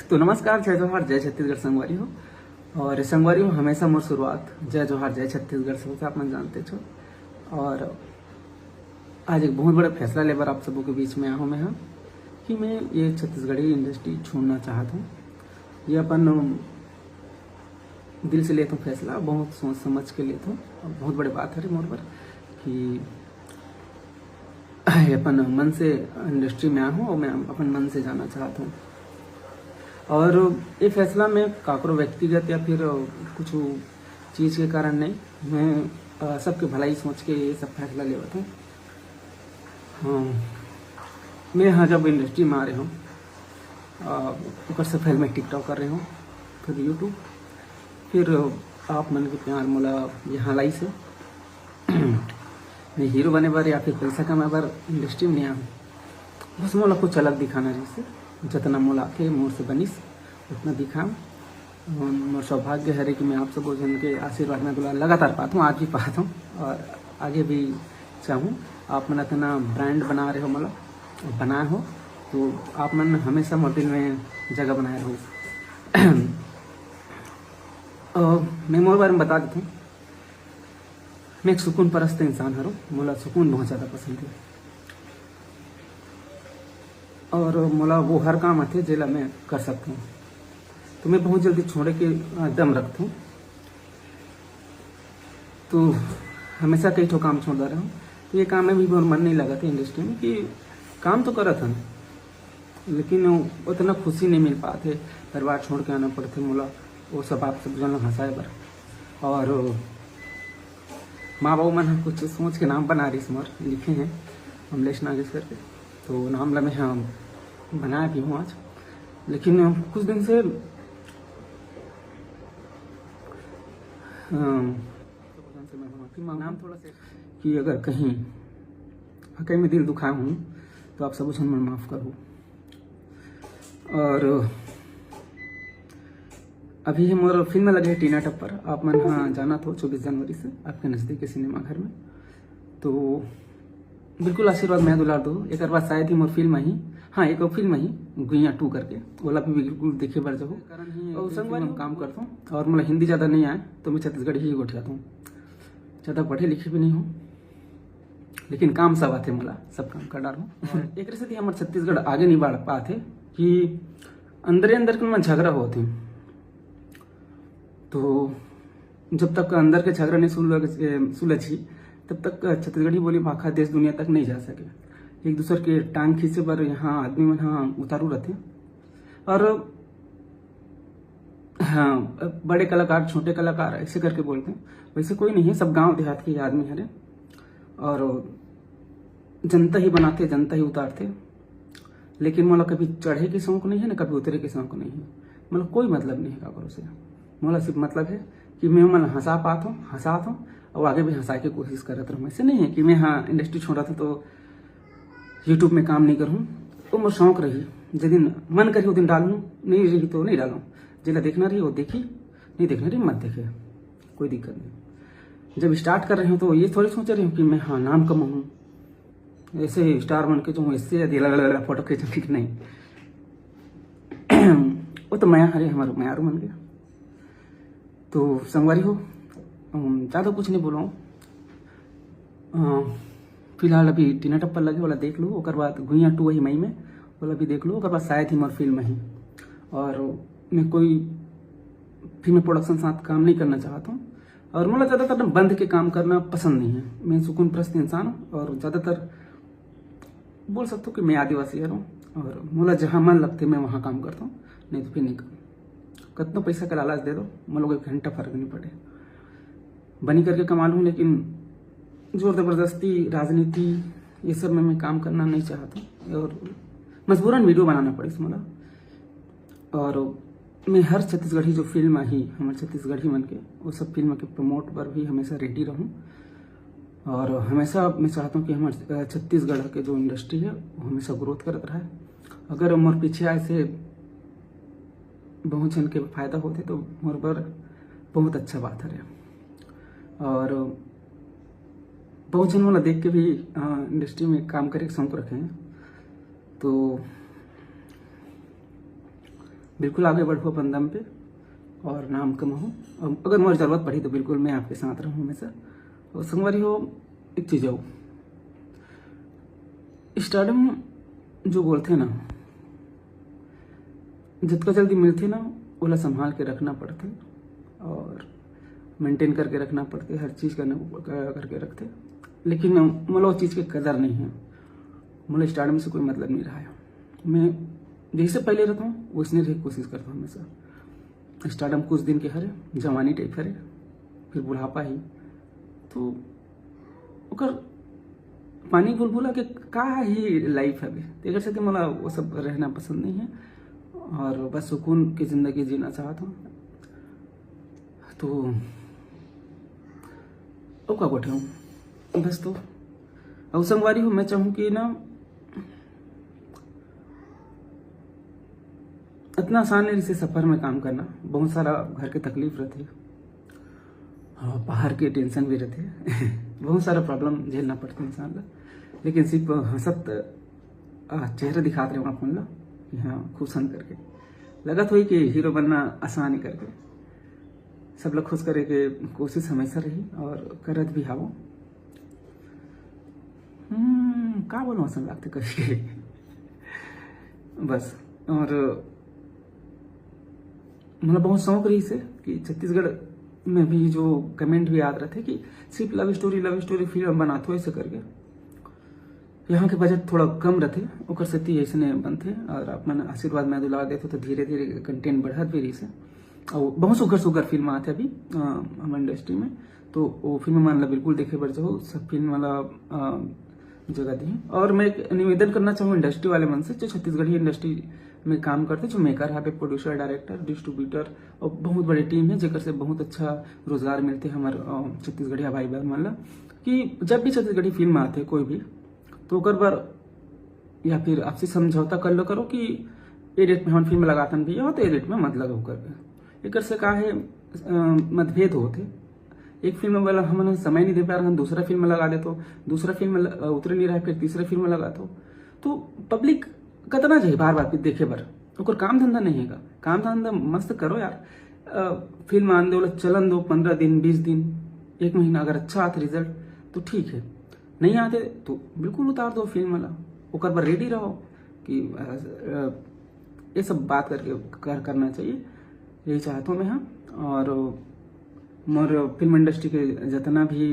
तो नमस्कार, जय जोहार, जय छत्तीसगढ़ संगवारी हो। और संगवारी हो हमेशा मोर शुरुआत जय जोहार जय छत्तीसगढ़ से होता, आप मन जानते छो। और आज एक बहुत बड़ा फैसला लेकर आप सबों के बीच में आया हूँ मैं कि मैं ये छत्तीसगढ़ी इंडस्ट्री छोड़ना चाहता हूँ। ये अपन दिल से लेता हूँ फैसला, बहुत सोच समझ के लेता हूँ। बहुत बड़ी बात है मोर पर कि अपन मन से इंडस्ट्री में आया हूँ और मैं अपन मन से जाना चाहता हूँ। और ये फैसला मैं काकरो व्यक्तिगत या फिर कुछ चीज़ के कारण नहीं, मैं सबके भलाई सोच के ये सब फैसला लेता हूँ। हाँ, मैं यहाँ जब इंडस्ट्री में आ रहे हूँ, ऊपर से पहले मैं टिकटॉक कर रही हूँ, फिर यूट्यूब, फिर आप मन के प्यार मोला यहाँ लाई से मैं हीरो बने बार या फिर पैसा कमाए बार इंडस्ट्री में नहीं आऊँ। बस मोला कुछ अलग दिखाना, जैसे जितना मोला के मोर से बनिस उतना दिखाऊँ। मोर सौभाग्य है कि मैं आप सब जन के आशीर्वाद में लगातार पाता हूँ, आज भी पाता हूँ और आगे भी चाहूँ। आप मन इतना ब्रांड बना रहे हो, मोला बनाए हो, तो आप मन हमेशा मोर दिल में जगह बनाए रहो। मैं मोर बारे में बता देता हूँ, मैं एक सुकून परस्त इंसान हूँ। मोला सुकून बहुत ज़्यादा पसंद है और मोला वो हर काम आते जेला मैं कर सकता हूँ। तो मैं बहुत जल्दी छोड़े के दम रखता हूँ। तो हमेशा कई ठो काम छोड़ रहा हूँ। तो ये काम में भी बहुत मन नहीं लगा था इंडस्ट्री में, कि काम तो करा था लेकिन उतना खुशी नहीं मिल पाते, परिवार छोड़ के आना पड़ते मोला, वो सब आप सब जन हंसाए बर। और माँ बाबू मन कुछ सोच के नाम बना रही स्मर लिखे हैं अमलेश नागेश्वर के, तो नाम ला मैं हाँ बनाया भी हूँ आज। लेकिन कुछ दिन से नाम थोड़ा सा कि अगर कहीं वाकई में दिल दुखाया हूँ तो आप सब उसे मन माफ़ करो। और अभी हम और फिल्म लगे है टीना टप्पर, आप मन हाँ जाना तो 24 जनवरी से आपके नज़दीक के सिनेमा घर में, तो बिल्कुल आशीर्वाद मैं दुलार दो। एक बार शायद ही मोर फिल्म ही, हाँ एक फिल्म ही गुइया 2 करके, ओला भी बिल्कुल देखे बार जब और संगवारी काम करता हूँ। और मतलब हिंदी ज़्यादा नहीं आए तो मैं छत्तीसगढ़ी ही गोठियाता हूँ। ज़्यादा पढ़े लिखे भी नहीं हूँ, लेकिन काम सब आते, मला सब काम कर डाल हूँ। एक से हमारे छत्तीसगढ़ आगे नहीं बढ़ पाते कि अंदर अंदर के झगड़ा होते हैं। तो जब तक अंदर के झगड़ा नहीं सुलझी तब तक छत्तीसगढ़ी बोली भाखा देश दुनिया तक नहीं जा सके। एक दूसरे के टांग खींचे पर यहाँ आदमी मन हाँ उतारू रहते। और हाँ, बड़े कलाकार छोटे कलाकार ऐसे करके बोलते हैं, वैसे कोई नहीं है, सब गांव देहात के आदमी हरे और जनता ही बनाते जनता ही उतारते। लेकिन मतलब कभी चढ़े के शौक नहीं है ना कभी उतरे के शौक नहीं है, मतलब कोई मतलब नहीं है काकरों से। मोला सिर्फ मतलब है कि मैं मन हंसा पाता हूँ और आगे भी हंसा के कोशिश करता रहूँ। ऐसे नहीं है कि मैं हाँ इंडस्ट्री छोड़ा था तो यूट्यूब में काम नहीं करूँ, तो मोर शौक रही, जिस दिन मन करी वो दिन डालूँ, नहीं रही तो नहीं डालूँ। जिला देखना रही वो देखी, नहीं देखना रही मत देखे, कोई दिक्कत नहीं। जब स्टार्ट कर रहे हो तो ये थोड़ी सोच रही हूँ कि मैं हाँ नाम कमाऊँ, ऐसे स्टार बन के जो इससे फोटो खींचने की नहीं। वो तो मैं हरे हमारे मैं बन गया। तो संगवारी हो ज़्यादा कुछ नहीं बोला हूँ। फिलहाल अभी टीना टप्पर लगे वाला देख लो, और बाद गुइया 2 वही मई में वाला भी देख लो, और बाद शायद ही मोर फिल्म ही। और मैं कोई फिल्म प्रोडक्शन साथ काम नहीं करना चाहता हूँ। और मतलब ज़्यादातर बंद के काम करना पसंद नहीं है। मैं सुकून प्रस्त इंसान हूँ और ज़्यादातर बोल सकता हूँ कि मैं आदिवासी हूँ, और मोला जहाँ मन लगते मैं वहाँ काम करता हूँ, नहीं तो फिर नहीं करूँ। कितना पैसा का लालच दे दो, मैं लोग 1 घंटा फर्क नहीं पड़े, बनी करके कमा लूँ। लेकिन जोर ज़बरदस्ती राजनीति ये सब में मैं काम करना नहीं चाहता, और मजबूरन वीडियो बनाना पड़े मला। और मैं हर छत्तीसगढ़ी जो फिल्म आई हमारे छत्तीसगढ़ी मन के, वो सब फिल्म के प्रमोट पर भी हमेशा रेडी रहूँ। और हमेशा मैं चाहता हूँ कि हमारे छत्तीसगढ़ के जो इंडस्ट्री है वो हमेशा ग्रोथ करता रहे। अगर मोर पीछे आए से बहुत जन के फायदा होते तो मोर पर बहुत अच्छा बात है। और बहुत जन वाला देख के भी इंडस्ट्री में काम करे शौक रखे हैं। तो बिल्कुल आगे बढ़ो अपन दम पे और नाम कमाओ। और अगर मुझे ज़रूरत पड़ी तो बिल्कुल मैं आपके साथ रहूँ हमेशा। और संगवारी हो, एक चीज़ हो, स्टारडम जो बोलते हैं ना, जितना जल्दी मिलते ना ओला संभाल के रखना पड़ते और मेंटेन करके रखना पड़ते, हर चीज़ करके रखते। लेकिन मुझे उस चीज़ की कदर नहीं है। मुझे स्टारडम से कोई मतलब नहीं रहा है। मैं जैसे पहले रहता हूँ वैसने रहने की कोशिश करता हूँ हमेशा। स्टारडम कुछ दिन के हरे, जवानी टाइप हरे, फिर बुढ़ापा ही तो ओकर पानी बुलबुला के का ही लाइफ है। एक से मला वो सब रहना पसंद नहीं है और बस सुकून की ज़िंदगी जीना चाहता हूँ। तो ओ का बैठे हूँ बस। तो और संगवारी हो, मैं चाहूँ कि ना इतना आसान नहीं से सफ़र में काम करना। बहुत सारा घर के तकलीफ रहते, बाहर के टेंशन भी रहते बहुत सारा प्रॉब्लम झेलना पड़ता है इंसान का। लेकिन सिर्फ हंसत चेहरे दिखाते रहे अपन ला कि हाँ खुश हन करके लगत हुई कि हीरो बनना आसान ही करके सब लोग खुश करे के कोशिश हमेशा रही और करत भी हावो। का बोलो आसान लगते कभी बस। और मतलब बहुत शौक रही से कि छत्तीसगढ़ में भी जो कमेंट भी याद रहते कि सिर्फ लव स्टोरी फिल्म बनाते हो ऐसे करके। यहाँ के बजट थोड़ा कम रहते ओकर से ऐसे बनते और अपन आशीर्वाद में दुला देते तो धीरे धीरे कंटेंट बढ़त भी रही से। और बहुत सुगर फिल्म आते अभी हमारे इंडस्ट्री में। तो वो फिल्म मान ला बिल्कुल देखे बढ़ जाओ, सब फिल्म वाला जगह दी। और मैं एक निवेदन करना चाहूँ इंडस्ट्री वाले मन से जो छत्तीसगढ़ी इंडस्ट्री में काम करते, जो मेकर है, प्रोड्यूसर, डायरेक्टर, डिस्ट्रीब्यूटर और बहुत बड़ी टीम है जेकर से बहुत अच्छा रोजगार मिलते हैं हमारे छत्तीसगढ़िया भाई बहन मान ला। कि जब भी छत्तीसगढ़ी फिल्म आते कोई भी तो ओकर बार या फिर आपसे समझौता कर लो करो कि ये रेट में हम फिल्म लगातन भी हो तो ये रेट में मत लगाओ करके। एक से का है मतभेद होते। एक फिल्म वाला हम समय नहीं दे पा रहे, हम दूसरा फिल्म लगा दे तो दूसरा फिल्म उतरे नहीं रहा, फिर तीसरा फिल्म लगा तो पब्लिक कतना चाहिए बार बार देखे बार। ओकर काम धंधा नहीं है। काम धंधा मस्त करो यार। फिल्म आन दो, चलन दो 15 दिन 20 दिन 1 महीना, अगर अच्छा आता रिजल्ट तो ठीक है, नहीं आते तो बिल्कुल उतार दो फिल्म वाला। ओकर पर रेडी रहो कि ये सब बात करके करना चाहिए, यही चाहता हूँ मैं। हाँ, और मोर फिल्म इंडस्ट्री के जितना भी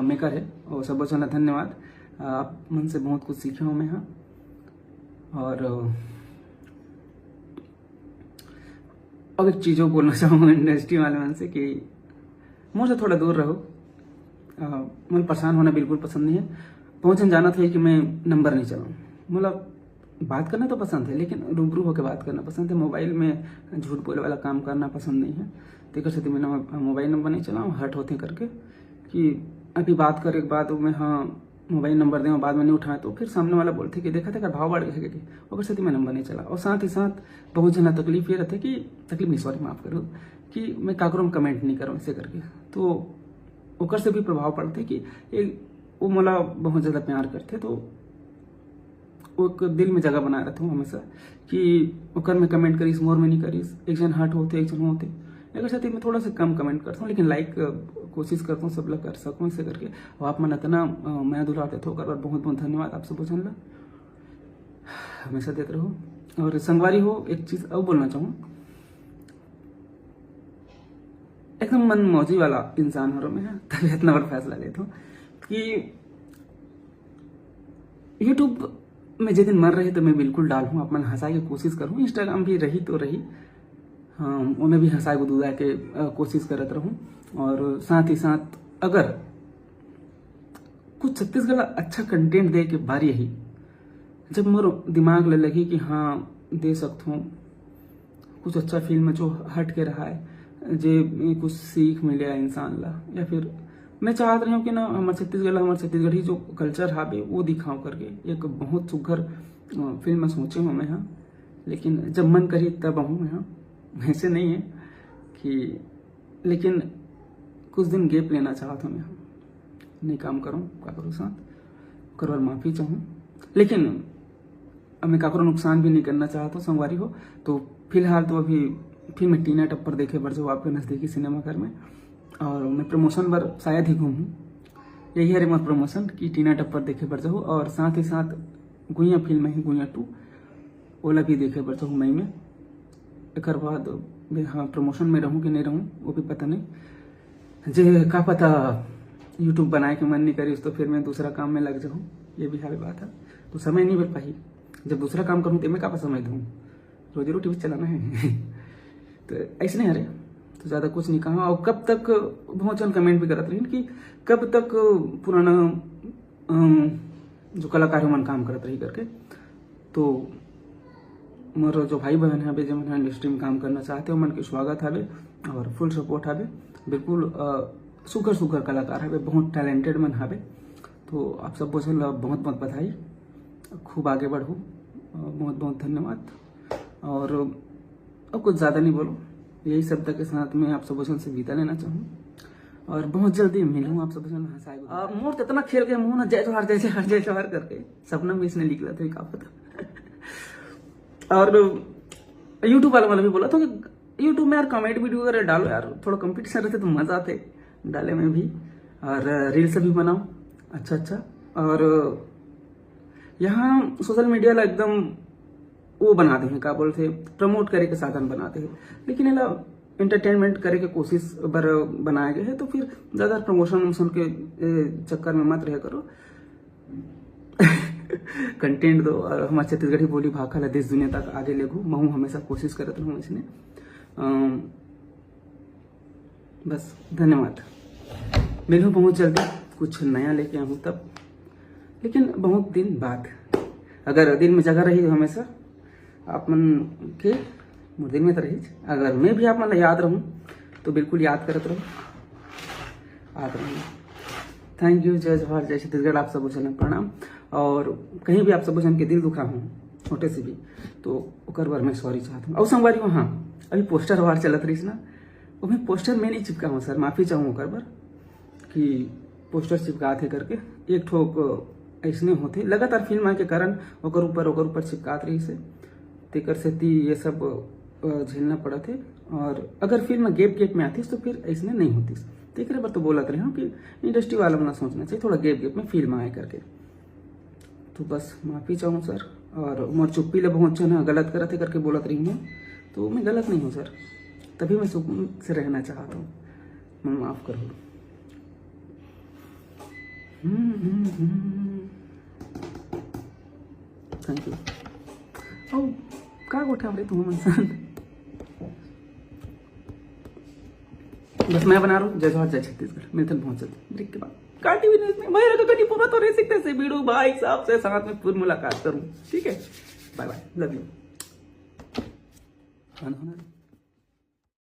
मेकर है और सब बहुत धन्यवाद। आप मन से बहुत कुछ सीखा हूँ मैं। हाँ, और अब एक चीज़ों बोलना चाहूँगा इंडस्ट्री वाले मन से कि मुझे थोड़ा दूर रहो। मुझे परेशान होना बिल्कुल पसंद नहीं है। बहुत जन जाना था कि मैं नंबर नहीं चलाऊँ। मतलब बात करना तो पसंद है लेकिन रूबरू होकर बात करना पसंद है। मोबाइल में झूठ बोले वाला काम करना पसंद नहीं है। तो से मैं मोबाइल नंबर नहीं चलाऊँ, हट होते करके कि अभी बात करे के बाद मैं हाँ मोबाइल नंबर दें और बाद में नहीं उठाएं तो फिर सामने वाला बोलते कि देखा था भाव बढ़ गया कि और से मैं नंबर नहीं चला। और साथ ही साथ बहुत जना तकलीफ ये रहते कि तकलीफ नहीं, सॉरी माफ़ करो, कि मैं काकरों में कमेंट नहीं करूँ ऐसे करके। तो ओकर से भी प्रभाव पड़ते कि वो मला बहुत ज़्यादा प्यार करते तो वो दिल में जगह बनाए रहता हूँ हमेशा कि ओकर में कमेंट करीस, मोर में नहीं करीस। एक जन हट होते एक जन होते, अगर साथ मैं थोड़ा सा कम कमेंट करता हूँ लेकिन लाइक कोशिश करता हूँ सब लोग कर सकूँ ऐसे करके। और आप मन इतना मैं दुलाते थे ओकर बहुत बहुत धन्यवाद आप सब ला हमेशा देते रहो। और संगवारी हो, एक चीज़ और बोलना चाहूँ, एकदम मन मौजी वाला इंसान हो रहा मैं, तभी इतना बड़ा फैसला लेता हूँ कि यूट्यूब में जिस दिन मर रहे तो मैं बिल्कुल डालूँ, आप मन हंसाई की कोशिश करूँ। इंस्टाग्राम भी रही तो रही, हाँ उन्हें भी हंसाए बुदुआ के कोशिश करत रहूँ। और साथ ही साथ अगर कुछ छत्तीसगढ़ अच्छा कंटेंट दे के बारी यही जब मोर दिमाग ले लगी कि हाँ दे सकता हूँ कुछ अच्छा फिल्म जो हट के रहा है, जे कुछ सीख मिले इंसान ला, या फिर मैं चाहत रही हूँ कि ना हमारे छत्तीसगढ़ी जो कल्चर हावे वो दिखाऊं करके एक बहुत सुघर फिल्म सोचे हूँ मैं। हाँ, लेकिन जब मन करी तब आऊँ मैं। हाँ, ऐसे नहीं है कि, लेकिन कुछ दिन गैप लेना चाहता हूँ मैं। नहीं काम करूँ काकरो साथ कर माफ़ी चाहूँ, लेकिन अब मैं काकरो नुकसान भी नहीं करना चाहता हूँ। संगवारी हो तो फिलहाल तो अभी फिल्म टीना टप्पर देखे बर जो आपके नज़दीकी सिनेमाघर में, और मैं प्रमोशन पर शायद ही घूमूँ, यही है मोर प्रमोशन कि टीना टप्पर देखे बर जाऊँ, और साथ ही साथ गुइया फिल्म है गुइया 2 ओला भी देखे बर जाऊँ मई में। एक बाद हाँ प्रमोशन में रहूँ कि नहीं रहूँ वो भी पता नहीं, जे का पता यूट्यूब बनाए के मन नहीं करी तो फिर मैं दूसरा काम में लग जाऊँ, ये भी हाल बात है। तो समय नहीं मिल पाई, जब दूसरा काम करूँ तो मैं का समय दूँ, रोजी रोटी भी चलाना है तो ऐसे नहीं, अरे तो ज़्यादा कुछ नहीं कहा। और कब तक बहुत जन कमेंट भी करते रही कि कब तक पुराना जो कलाकार मन काम करते रही करके, तो मोर जो भाई बहन है जो मन इंडस्ट्री में काम करना चाहते हो मन के स्वागत है और फुल सपोर्ट है, बिल्कुल सुगर सुगर कलाकार है, बहुत टैलेंटेड मन है। तो आप सब बोझल बहुत बहुत बधाई, खूब आगे बढ़ो, बहुत बहुत धन्यवाद। और अब कुछ ज़्यादा नहीं बोलो, यही शब्द के साथ में आप सब से विदा लेना चाहूँ और बहुत जल्दी मिलूँ आप सब हंसाएगा। मोर तो इतना खेल के मुँह ना जय जोहार जय जोहार जय जोहार करके सपना में इसने निकला था का पता। और यूट्यूब वाला भी बोला था कि यूट्यूब में यार कमेंट वीडियो वगैरह डालो यार, थोड़ा कंपटीशन रहते तो मजा आते डाले में भी, और रील्स भी बनाओ अच्छा। और यहाँ सोशल मीडिया ला एकदम वो बनाते हैं, क्या बोलते प्रमोट करे के साधन बनाते हैं, लेकिन इला एंटरटेनमेंट करे के कोशिश बर बनाए गए हैं। तो फिर ज़्यादा प्रमोशन के चक्कर में मत रह करो कंटेंट दो और हमारे छत्तीसगढ़ी बोली भाखा ला देश दुनिया तक आगे ले गो, मैं हमेशा कोशिश करता हूँ इसने। बस धन्यवाद, मिलूँ बहुत जल्दी, कुछ नया लेके आऊँ तब, लेकिन बहुत दिन बाद। अगर दिल में जगह रही हमेशा आप मन के दिल में तो रही, अगर मैं भी आप मन याद रहूँ तो बिल्कुल याद करते रहो, याद रहूँ। थैंक यू, जय जोहार जय छत्तीसगढ़, आप सब जन प्रणाम। और कहीं भी आप सब जन के दिल दुखा हूँ छोटे से भी तो ओकर बार मैं सॉरी चाहता हूँ। और संगवारी हाँ अभी पोस्टर वार चलत रही ना, वो मैं पोस्टर में नहीं चिपका हूँ सर, माफ़ी चाहूँ ओकर बार कि पोस्टर चिपका थे करके एक ठोक ऐसने होते लगातार फिल्म के कारण ओकर ऊपर चिपकात रही से तेकर से ये सब झेलना पड़ा थे। और अगर फिल्म गैप में आती तो फिर ऐसने नहीं होती, तो एक बार तो बोलत रहे कि इंडस्ट्री वाला ना सोचना चाहिए थोड़ा गैप में फिल्म आए करके। तो बस माफ़ी चाहूँ सर, और मोर चुप्पी ले बहुत जन गलत करत है करके बोलत रही हूँ, तो मैं गलत नहीं हूँ सर, तभी मैं सुकून से रहना चाहता हूँ, मैं माफ़ करो। Thank you. ओ का गोठा रही तुम इंसान, बस मैं बना रहा हूँ। जय जोहार जय छत्तीसगढ़, मिलते हैं बहुत जल्दी ब्रेक के बाद। काटी भी नहीं मैं रखा कटी पूरा तो रह सकते से वीडियो भाई साहब से साथ में फिर मुलाकात करूँ, ठीक है, बाय बाय, लव यू।